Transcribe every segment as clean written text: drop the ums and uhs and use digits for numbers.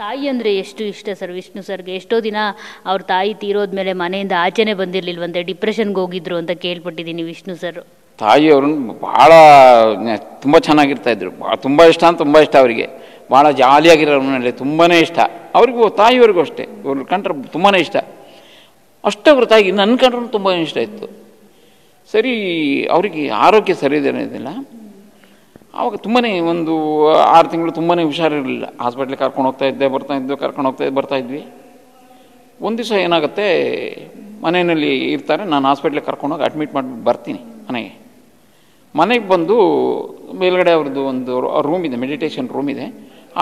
ತಾಯಿ ಅಂದರೆ ಎಷ್ಟು ಇಷ್ಟ ಸರ್ ವಿಷ್ಣು ಸರ್ಗೆ? ಎಷ್ಟೋ ದಿನ ಅವ್ರ ತಾಯಿ ತೀರೋದ್ಮೇಲೆ ಮನೆಯಿಂದ ಆಚೆನೇ ಬಂದಿರಲಿಲ್ವಂತೆ, ಡಿಪ್ರೆಷನ್ಗೆ ಹೋಗಿದ್ರು ಅಂತ ಕೇಳ್ಪಟ್ಟಿದ್ದೀನಿ ವಿಷ್ಣು ಸರ್. ತಾಯಿಯವ್ರನ್ನ ಭಾಳ ತುಂಬ ಚೆನ್ನಾಗಿರ್ತಾಯಿದ್ರು, ತುಂಬ ಇಷ್ಟ ಅಂತ ತುಂಬ ಇಷ್ಟ ಅವರಿಗೆ, ಭಾಳ ಜಾಲಿಯಾಗಿರೋ ಮನೇಲಿ ತುಂಬಾ ಇಷ್ಟ ಅವ್ರಿಗೂ, ತಾಯಿಯವ್ರಿಗೂ ಅಷ್ಟೇ. ಇವ್ರು ಕಂಡ್ರೆ ತುಂಬಾ ಇಷ್ಟ, ಅಷ್ಟೇ ಅವ್ರ ತಾಯಿಗೆ. ನನ್ನ ಕಂಡ್ರೂ ತುಂಬ ಇಷ್ಟ ಇತ್ತು. ಸರಿ, ಅವರಿಗೆ ಆರೋಗ್ಯ ಸರಿ ಇದಿಲ್ಲ. ಆವಾಗ ತುಂಬಾ ಒಂದು 6 ತಿಂಗಳು ತುಂಬಾ ಹುಷಾರಿರಲಿಲ್ಲ. ಹಾಸ್ಪಿಟ್ಲಿಗೆ ಕರ್ಕೊಂಡು ಹೋಗ್ತಾಯಿದ್ದೆ, ಕರ್ಕೊಂಡು ಬರ್ತಾಯಿದ್ವಿ. ಒಂದು ದಿವಸ ಏನಾಗುತ್ತೆ, ಮನೆಯಲ್ಲಿ ಇರ್ತಾರೆ, ನಾನು ಹಾಸ್ಪಿಟ್ಲಿಗೆ ಕರ್ಕೊಂಡೋಗಿ ಅಡ್ಮಿಟ್ ಮಾಡಿಬಿಟ್ಟು ಬರ್ತೀನಿ ಮನೆಗೆ ಬಂದು ಮೇಲ್ಗಡೆ ಅವ್ರದ್ದು ಒಂದು ರೂಮ್ ಇದೆ, ಮೆಡಿಟೇಷನ್ ರೂಮ್ ಇದೆ.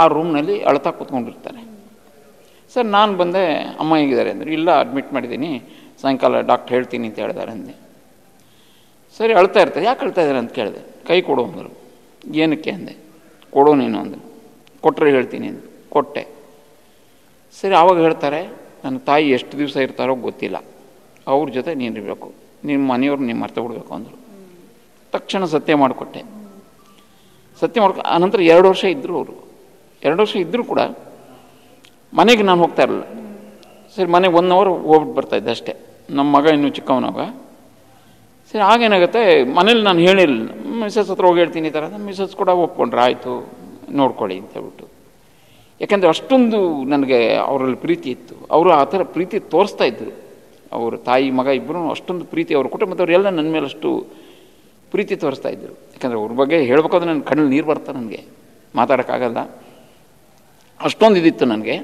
ಆ ರೂಮ್ನಲ್ಲಿ ಅಳ್ತಾ ಕೂತ್ಕೊಂಡಿರ್ತಾರೆ. ಸರ್ ನಾನು ಬಂದೆ, ಅಮ್ಮ ಹೇಗಿದ್ದಾರೆ ಅಂದರೆ, ಇಲ್ಲ ಅಡ್ಮಿಟ್ ಮಾಡಿದ್ದೀನಿ, ಸಾಯಂಕಾಲ ಡಾಕ್ಟ್ರ್ ಹೇಳ್ತೀನಿ ಅಂತ ಹೇಳಿದ್ದಾರೆ ಅಂದೆ. ಸರಿ, ಅಳ್ತಾ ಇರ್ತಾರೆ. ಯಾಕೆ ಅಳ್ತಾ ಇದ್ದಾರೆ ಅಂತ ಕೇಳಿದೆ. ಕೈ ಕೊಡು ಅಂದರು. ಏನಕ್ಕೆ ಅಂದೆ. ಕೊಡು ನೀನು ಅಂದರು. ಕೊಟ್ಟರೆ ಹೇಳ್ತೀನಿ ಅಂದರು. ಕೊಟ್ಟೆ. ಸರಿ, ಆವಾಗ ಹೇಳ್ತಾರೆ, ನನ್ನ ತಾಯಿ ಎಷ್ಟು ದಿವಸ ಇರ್ತಾರೋ ಗೊತ್ತಿಲ್ಲ, ಅವ್ರ ಜೊತೆ ನೀನು ಇರಬೇಕು, ನಿಮ್ಮ ಮನೆಯವ್ರು ನೀವು ಮರ್ತು ಬಿಡಬೇಕು ಅಂದರು. ತಕ್ಷಣ ಸತ್ಯ ಮಾಡಿಕೊಟ್ಟೆ. ಆನಂತರ 2 ವರ್ಷ ಇದ್ದರು ಅವರು. 2 ವರ್ಷ ಇದ್ದರೂ ಕೂಡ ಮನೆಗೆ ನಾನು ಹೋಗ್ತಾ ಇರಲಿಲ್ಲ. ಸರಿ, ಮನೆಗೆ 1 ಅವರ್ ಹೋಗ್ಬಿಟ್ಟು ಬರ್ತಾಯಿದ್ದೆ ಅಷ್ಟೇ. ನಮ್ಮ ಮಗ ಇನ್ನೂ ಚಿಕ್ಕವನಾಗ. ಸರಿ, ಆಗೇನಾಗುತ್ತೆ, ಮನೇಲಿ ನಾನು ಹೇಳಿರಲಿಲ್ಲ. ಮಿಸಸ್ ಹತ್ರ ಹೋಗಿ ಹೇಳ್ತೀನಿ ಈ ಥರ. ಮಿಸಸ್ ಕೂಡ ಒಪ್ಕೊಂಡ್ರೆ, ಆಯಿತು ನೋಡ್ಕೊಳ್ಳಿ ಅಂತ ಹೇಳ್ಬಿಟ್ಟು. ಯಾಕೆಂದರೆ ಅಷ್ಟೊಂದು ನನಗೆ ಅವರಲ್ಲಿ ಪ್ರೀತಿ ಇತ್ತು. ಅವರು ಆ ಥರ ಪ್ರೀತಿ ತೋರಿಸ್ತಾ ಇದ್ದರು. ಅವರು ತಾಯಿ ಮಗ ಇಬ್ಬರು ಅಷ್ಟೊಂದು ಪ್ರೀತಿ, ಅವ್ರ ಕುಟುಂಬದವರೆಲ್ಲ ನನ್ನ ಮೇಲೆ ಅಷ್ಟು ಪ್ರೀತಿ ತೋರಿಸ್ತಾ ಇದ್ದರು. ಯಾಕಂದರೆ ಅವ್ರ ಬಗ್ಗೆ ಹೇಳ್ಬೇಕಾದ್ರೆ ನನ್ನ ಕಣ್ಣಲ್ಲಿ ನೀರು ಬರ್ತಾ, ನನಗೆ ಮಾತಾಡೋಕ್ಕಾಗಲ್ಲ, ಅಷ್ಟೊಂದು ಇದಿತ್ತು ನನಗೆ.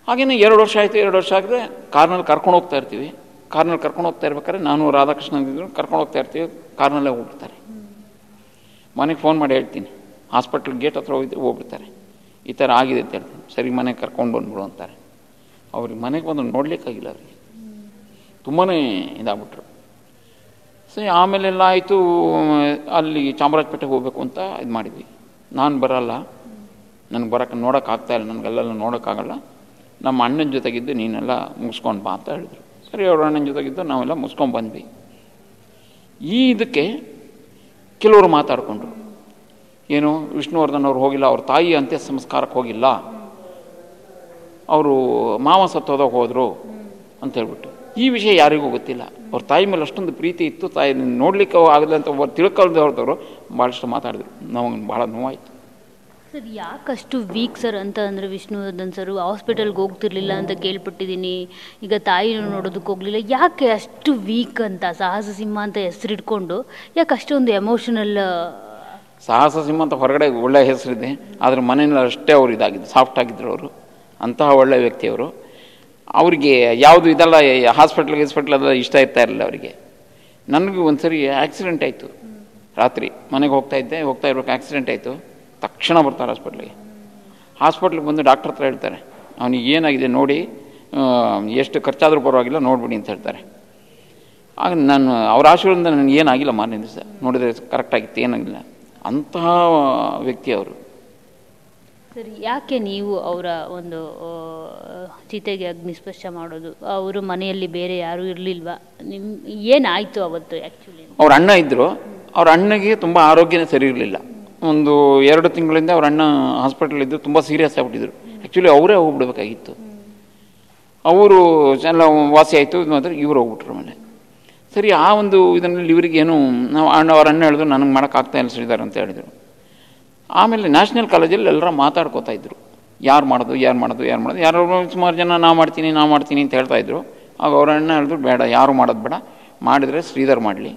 ಹಾಗೇನೆ 2 ವರ್ಷ ಆಯಿತು. 2 ವರ್ಷ ಆದರೆ ಕಾರ್ನಲ್ಲಿ ಕರ್ಕೊಂಡು ಹೋಗ್ತಾ ಇರ್ತೀವಿ. ಕಾರ್ನಲ್ಲಿ ಕರ್ಕೊಂಡು ಹೋಗ್ತಾ ಇರ್ಬೇಕಾದ್ರೆ ನಾನು ರಾಧಾಕೃಷ್ಣ ಇದ್ದರು, ಕರ್ಕೊಂಡು ಹೋಗ್ತಾ ಇರ್ತೀವಿ. ಕಾರ್ನಲ್ಲೇ ಹೋಗ್ಬಿಡ್ತಾರೆ. ಮನೆಗೆ ಫೋನ್ ಮಾಡಿ ಹೇಳ್ತೀನಿ, ಹಾಸ್ಪಿಟ್ಲ್ ಗೇಟ್ ಹತ್ರ ಹೋಗ್ಬಿಡ್ತಾರೆ, ಈ ಥರ ಆಗಿದೆ ಅಂತ ಹೇಳ್ತೀನಿ. ಸರಿ, ಮನೆಗೆ ಕರ್ಕೊಂಡು ಬಂದ್ಬಿಡು ಅಂತಾರೆ. ಅವ್ರಿಗೆ ಮನೆಗೆ ಬಂದು ನೋಡಲಿಕ್ಕಾಗಿಲ್ಲ, ಅವರಿಗೆ ತುಂಬಾ ಇದಾಗ್ಬಿಟ್ರು. ಸರಿ, ಆಮೇಲೆಲ್ಲ ಆಯಿತು. ಅಲ್ಲಿ ಚಾಮರಾಜಪೇಟೆಗೆ ಹೋಗಬೇಕು ಅಂತ ಇದು ಮಾಡಿದ್ವಿ. ನಾನು ಬರಲ್ಲ, ನನಗೆ ನೋಡೋಕ್ಕಾಗ್ತಾಯಿಲ್ಲ, ನನಗೆಲ್ಲ ನೋಡೋಕ್ಕಾಗಲ್ಲ, ನಮ್ಮ ಅಣ್ಣನ ಜೊತೆಗಿದ್ದು ನೀನೆಲ್ಲ ಮುಗಿಸ್ಕೊಂಡು ಬಾ ಅಂತ ಹೇಳಿದ್ರು. ಸರಿ, ಅವ್ರ ಅಣ್ಣನ ಜೊತೆಗಿದ್ದು ನಾವೆಲ್ಲ ಮುಗಿಸ್ಕೊಂಡು ಬಂದ್ವಿ. ಇದಕ್ಕೆ ಕೆಲವರು ಮಾತಾಡಿಕೊಂಡ್ರು, ಏನು ವಿಷ್ಣುವರ್ಧನ್ ಅವ್ರು ಹೋಗಿಲ್ಲ, ಅವ್ರ ತಾಯಿ ಅಂತ್ಯ ಸಂಸ್ಕಾರಕ್ಕೆ ಹೋಗಿಲ್ಲ, ಅವರು ಮಾವ ಸತ್ತೋದಾಗ ಹೋದರು ಅಂತ ಹೇಳ್ಬಿಟ್ಟು. ಈ ವಿಷಯ ಯಾರಿಗೂ ಗೊತ್ತಿಲ್ಲ. ಅವ್ರ ತಾಯಿ ಮೇಲೆ ಅಷ್ಟೊಂದು ಪ್ರೀತಿ ಇತ್ತು, ತಾಯಿ ನೋಡಲಿಕ್ಕೆ ಆಗಲ್ಲ ಅಂತ ತಿಳ್ಕೊಳ್ದೆ ಹೊರದವರು ಭಾಳಷ್ಟು ಮಾತಾಡಿದ್ರು. ನಮಗೆ ಭಾಳ ನೋವಾಯಿತು. ಸರ್, ಯಾಕಷ್ಟು ವೀಕ್ ಸರ್ ಅಂತ ಅಂದರೆ ವಿಷ್ಣುವರ್ಧನ್ ಸರ್ ಹಾಸ್ಪಿಟಲ್ಗೆ ಹೋಗ್ತಿರ್ಲಿಲ್ಲ ಅಂತ ಕೇಳ್ಪಟ್ಟಿದ್ದೀನಿ. ಈಗ ತಾಯಿನ ನೋಡೋದಕ್ಕೆ ಹೋಗಲಿಲ್ಲ, ಯಾಕೆ ಅಷ್ಟು ವೀಕ್ ಅಂತ? ಸಾಹಸ ಸಿಂಹ ಅಂತ ಹೆಸರಿಟ್ಕೊಂಡು ಯಾಕೆ ಅಷ್ಟೊಂದು ಎಮೋಷನಲ್? ಸಾಹಸ ಸಿಂಹ ಅಂತ ಹೊರಗಡೆ ಒಳ್ಳೆಯ ಹೆಸರಿದೆ, ಆದರೆ ಮನೆಯಲ್ಲಿ ಅಷ್ಟೇ ಅವರು ಇದಾಗಿದ್ದು, ಸಾಫ್ಟ್ ಆಗಿದ್ದರು ಅವರು. ಅಂತಹ ಒಳ್ಳೆಯ ವ್ಯಕ್ತಿಯವರು. ಅವರಿಗೆ ಯಾವುದು ಇದೆಲ್ಲ ಹಾಸ್ಪಿಟ್ಲ್ ಇಷ್ಟ ಇರ್ತಾ ಇರಲಿಲ್ಲ ಅವರಿಗೆ. ನನಗೂ ಒಂದು ಸರಿ ಆಕ್ಸಿಡೆಂಟ್ ಆಯಿತು. ರಾತ್ರಿ ಮನೆಗೆ ಹೋಗ್ತಾ ಇರ್ಬೇಕು, ಆಕ್ಸಿಡೆಂಟ್ ಆಯಿತು. ತಕ್ಷಣ ಬರ್ತಾರೆ ಹಾಸ್ಪಿಟ್ಲಿಗೆ ಬಂದು ಡಾಕ್ಟ್ರ್ ಹತ್ರ ಹೇಳ್ತಾರೆ, ಅವನಿಗೆ ಏನಾಗಿದೆ ನೋಡಿ, ಎಷ್ಟು ಖರ್ಚಾದರೂ ಪರವಾಗಿಲ್ಲ ನೋಡ್ಬಿಡಿ ಅಂತ ಹೇಳ್ತಾರೆ. ಆಗ ನಾನು ಅವ್ರ ಆಶೀರ್ವಾದದಿಂದ ನನಗೆ ಏನಾಗಿಲ್ಲ. ಮಾರನೇ ದಿವಸ ನೋಡಿದರೆ ಕರೆಕ್ಟಾಗಿತ್ತು, ಏನಾಗಿಲ್ಲ. ಅಂತಹ ವ್ಯಕ್ತಿ ಅವರು. ಸರಿ, ಯಾಕೆ ನೀವು ಅವರ ಒಂದು ಚಿತೆಗೆ ಅಗ್ನಿಸ್ಪರ್ಶ ಮಾಡೋದು? ಅವರು ಮನೆಯಲ್ಲಿ ಬೇರೆ ಯಾರೂ ಇರಲಿಲ್ವಾ? ಏನಾಯಿತು ಅವತ್ತು? ಆ್ಯಕ್ಚುಲಿ ಅವ್ರ ಅಣ್ಣ ಇದ್ದರು. ಅವ್ರ ಅಣ್ಣಗೆ ತುಂಬ ಆರೋಗ್ಯನೇ ಸರಿ ಇರಲಿಲ್ಲ. ಒಂದು 2 ತಿಂಗಳಿಂದ ಅವ್ರ ಅಣ್ಣ ಹಾಸ್ಪಿಟಲಿದ್ದು ತುಂಬ ಸೀರಿಯಸ್ ಆಗಿಬಿಟ್ಟಿದ್ರು. ಆ್ಯಕ್ಚುಲಿ ಅವರೇ ಹೋಗ್ಬಿಡ್ಬೇಕಾಗಿತ್ತು. ಅವರು ಎಲ್ಲ ವಾಸಿ ಆಯಿತು, ಮಾತ್ರ ಇವರು ಹೋಗ್ಬಿಟ್ರು ಮನೆ. ಸರಿ, ಆ ಒಂದು ಇದರಲ್ಲಿ ಇವರಿಗೇನು ನಾವು ಅವ್ರ ಅಣ್ಣ ಹೇಳಿದ್ರು, ನನಗೆ ಮಾಡೋಕ್ಕಾಗ್ತಾ ಇಲ್ಲ ಶ್ರೀಧರ್ ಅಂತ ಹೇಳಿದರು. ಆಮೇಲೆ ನ್ಯಾಷನಲ್ ಕಾಲೇಜಲ್ಲಿ ಎಲ್ಲರೂ ಮಾತಾಡ್ಕೋತಾ ಇದ್ರು, ಯಾರು ಮಾಡೋದು ಯಾರು ಸುಮಾರು ಜನ ನಾ ಮಾಡ್ತೀನಿ ಅಂತ ಹೇಳ್ತಾಯಿದ್ರು. ಆಗ ಅವ್ರ ಅಣ್ಣ ಹೇಳಿದ್ರು, ಬೇಡ, ಯಾರು ಮಾಡೋದು ಬೇಡ, ಮಾಡಿದರೆ ಶ್ರೀಧರ್ ಮಾಡಲಿ,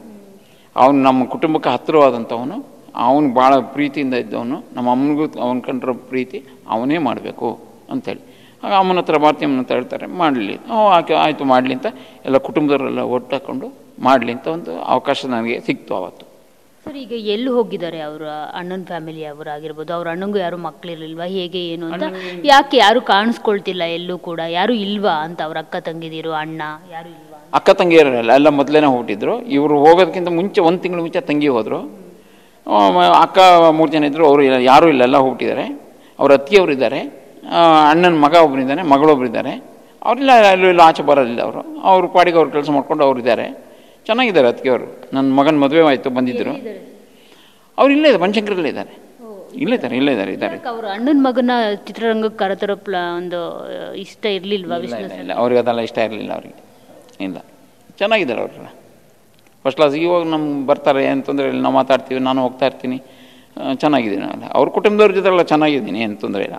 ಅವನು ನಮ್ಮ ಕುಟುಂಬಕ್ಕೆ ಹತ್ತಿರವಾದಂಥವನು, ಅವನು ಭಾಳ ಪ್ರೀತಿಯಿಂದ ಇದ್ದವನು, ನಮ್ಮ ಅಮ್ಮನಿಗೂ ಅವನ ಕಂಡ್ರ ಪ್ರೀತಿ, ಅವನೇ ಮಾಡಬೇಕು ಅಂಥೇಳಿ. ಆಗ ಅಮ್ಮನ ಹತ್ರ ಅಮ್ಮನ ಹತ್ರ ಹೇಳ್ತಾರೆ, ಮಾಡಲಿ. ಆಯಿತು ಮಾಡಲಿ ಅಂತ ಎಲ್ಲ ಕುಟುಂಬದವರೆಲ್ಲ ಒಟ್ಟಾಕೊಂಡು ಮಾಡಲಿ ಅಂತ ಒಂದು ಅವಕಾಶ ನನಗೆ ಸಿಕ್ತು ಆವತ್ತು. ಸರ್, ಈಗ ಎಲ್ಲಿ ಹೋಗಿದ್ದಾರೆ ಅವರ ಅಣ್ಣನ ಫ್ಯಾಮಿಲಿ ಅವರಾಗಿರ್ಬೋದು? ಅವ್ರ ಅಣ್ಣಂಗೂ ಯಾರು ಮಕ್ಕಳಿರಲಿಲ್ವಾ? ಹೇಗೆ ಏನು ಅಂತ ಯಾಕೆ ಯಾರು ಕಾಣಿಸ್ಕೊಳ್ತಿಲ್ಲ ಎಲ್ಲೂ ಕೂಡ? ಯಾರು ಇಲ್ವಾ ಅಂತ? ಅವ್ರ ಅಕ್ಕ ತಂಗಿದಿರು, ಅಣ್ಣ ಯಾರು ಇಲ್ವಾ? ಅಕ್ಕ ತಂಗಿಯರೆಲ್ಲ ಎಲ್ಲ ಮೊದಲೇ ಹೋಗ್ಬಿಟ್ಟಿದ್ರು. ಇವರು ಹೋಗೋದಕ್ಕಿಂತ ಮುಂಚೆ 1 ತಿಂಗಳು ಮುಂಚೆ ತಂಗಿ ಹೋದರು. ಅಕ್ಕ 3 ಜನ ಇದ್ದರು, ಅವರು ಯಾರೂ ಇಲ್ಲ, ಎಲ್ಲ ಹೋಗ್ಬಿಟ್ಟಿದ್ದಾರೆ. ಅವ್ರ ಅತ್ತಿಯವರು ಇದ್ದಾರೆ, ಅಣ್ಣನ ಮಗ ಒಬ್ಬರಿದ್ದಾನೆ, ಮಗಳೊಬ್ಬರಿದ್ದಾರೆ. ಅವರೆಲ್ಲ ಎಲ್ಲ ಆಚೆ ಬರೋದಿಲ್ಲ. ಅವ್ರ ಪಾಡಿಗೆ ಅವ್ರು ಕೆಲಸ ಮಾಡ್ಕೊಂಡು ಅವ್ರು ಇದ್ದಾರೆ, ಚೆನ್ನಾಗಿದ್ದಾರೆ ಅತ್ತಿಗೆಯವರು. ನನ್ನ ಮಗನ ಮದುವೆ ಆಯಿತು, ಬಂದಿದ್ದರು. ಅವ್ರು ಇಲ್ಲೇ ಇದೆ, ಬನಶಂಕರಲ್ಲೇ ಇದ್ದಾರೆ. ಇದ್ದಾರೆ. ಅವ್ರ ಅಣ್ಣನ ಮಗನ ಚಿತ್ರರಂಗಕ್ಕೆ ಕರೆತರೋ ಒಂದು ಇಷ್ಟ ಇರಲಿಲ್ವಾ ವಿಷ್ಣು ಸರ್? ಇಲ್ಲ, ಅವ್ರಿಗೆ ಅದೆಲ್ಲ ಇಷ್ಟ ಇರಲಿಲ್ಲ. ಅವ್ರಿಗೆ ಇಲ್ಲ, ಚೆನ್ನಾಗಿದ್ದಾರೆ ಅವ್ರೆಲ್ಲ ಫಸ್ಟ್ ಕ್ಲಾಸ್. ಇವಾಗ ನಮ್ಗೆ ಬರ್ತಾರೆ ಏನು ತೊಂದರೆ ಇಲ್ಲ, ನಾವು ಮಾತಾಡ್ತೀವಿ, ನಾನು ಹೋಗ್ತಾ ಇರ್ತೀನಿ, ಚೆನ್ನಾಗಿದ್ದೀನಿ. ಅವ್ರ ಕುಟುಂಬದವ್ರ ಜೊತೆ ಎಲ್ಲ ಚೆನ್ನಾಗಿದ್ದೀನಿ, ಏನು ತೊಂದರೆ ಇಲ್ಲ.